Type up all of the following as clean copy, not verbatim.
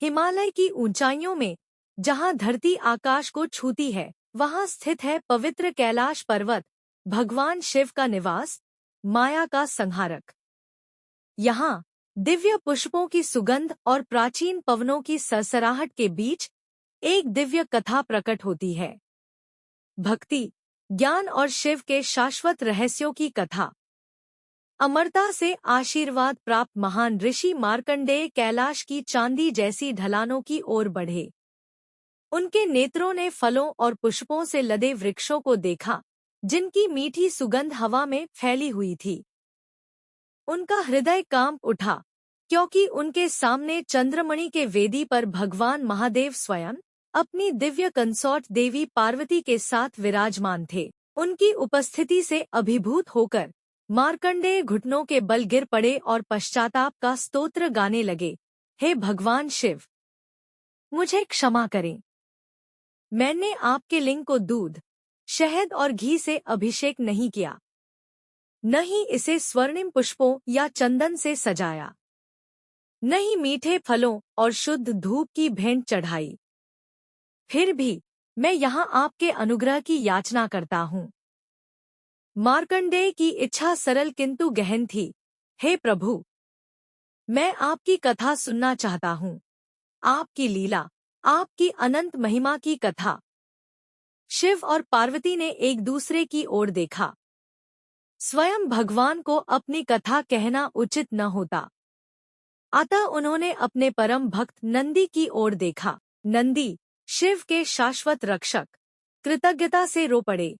हिमालय की ऊंचाइयों में, जहां धरती आकाश को छूती है, वहां स्थित है पवित्र कैलाश पर्वत, भगवान शिव का निवास, माया का संहारक। यहाँ दिव्य पुष्पों की सुगंध और प्राचीन पवनों की सरसराहट के बीच एक दिव्य कथा प्रकट होती है। भक्ति, ज्ञान और शिव के शाश्वत रहस्यों की कथा। अमरता से आशीर्वाद प्राप्त महान ऋषि मार्कंडेय कैलाश की चांदी जैसी ढलानों की ओर बढ़े। उनके नेत्रों ने फलों और पुष्पों से लदे वृक्षों को देखा, जिनकी मीठी सुगंध हवा में फैली हुई थी। उनका हृदय कांप उठा, क्योंकि उनके सामने चंद्रमणि के वेदी पर भगवान महादेव स्वयं अपनी दिव्य कंसोर्ट देवी पार्वती के साथ विराजमान थे। उनकी उपस्थिति से अभिभूत होकर मार्कंडेय घुटनों के बल गिर पड़े और पश्चाताप का स्तोत्र गाने लगे। हे भगवान शिव, मुझे क्षमा करें। मैंने आपके लिंग को दूध, शहद और घी से अभिषेक नहीं किया, न ही इसे स्वर्णिम पुष्पों या चंदन से सजाया, न ही मीठे फलों और शुद्ध धूप की भेंट चढ़ाई। फिर भी मैं यहाँ आपके अनुग्रह की याचना करता हूँ। मार्कंडेय की इच्छा सरल किंतु गहन थी। हे प्रभु, मैं आपकी कथा सुनना चाहता हूँ, आपकी लीला, आपकी अनंत महिमा की कथा। शिव और पार्वती ने एक दूसरे की ओर देखा। स्वयं भगवान को अपनी कथा कहना उचित न होता, अतः उन्होंने अपने परम भक्त नंदी की ओर देखा। नंदी, शिव के शाश्वत रक्षक, कृतज्ञता से रो पड़े।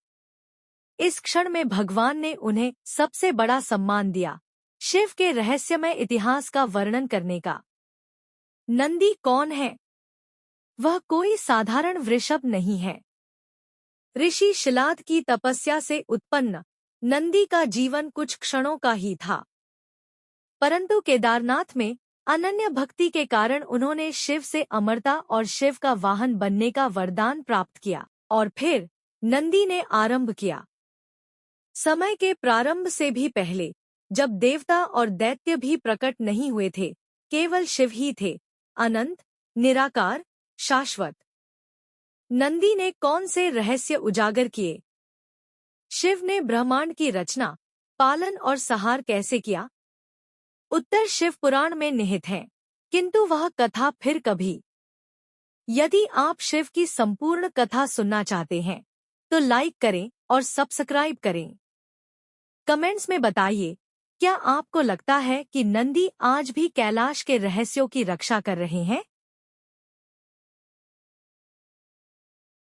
इस क्षण में भगवान ने उन्हें सबसे बड़ा सम्मान दिया, शिव के रहस्यमय इतिहास का वर्णन करने का। नंदी कौन है? वह कोई साधारण वृषभ नहीं है। ऋषि शिलाद की तपस्या से उत्पन्न नंदी का जीवन कुछ क्षणों का ही था, परंतु केदारनाथ में अनन्य भक्ति के कारण उन्होंने शिव से अमरता और शिव का वाहन बनने का वरदान प्राप्त किया। और फिर नंदी ने आरंभ किया। समय के प्रारंभ से भी पहले, जब देवता और दैत्य भी प्रकट नहीं हुए थे, केवल शिव ही थे, अनंत, निराकार, शाश्वत। नंदी ने कौन से रहस्य उजागर किए? शिव ने ब्रह्मांड की रचना, पालन और सहार कैसे किया? उत्तर शिव पुराण में निहित है, किंतु वह कथा फिर कभी। यदि आप शिव की संपूर्ण कथा सुनना चाहते हैं, तो लाइक करें और सब्सक्राइब करें। कमेंट्स में बताइए, क्या आपको लगता है कि नंदी आज भी कैलाश के रहस्यों की रक्षा कर रहे हैं?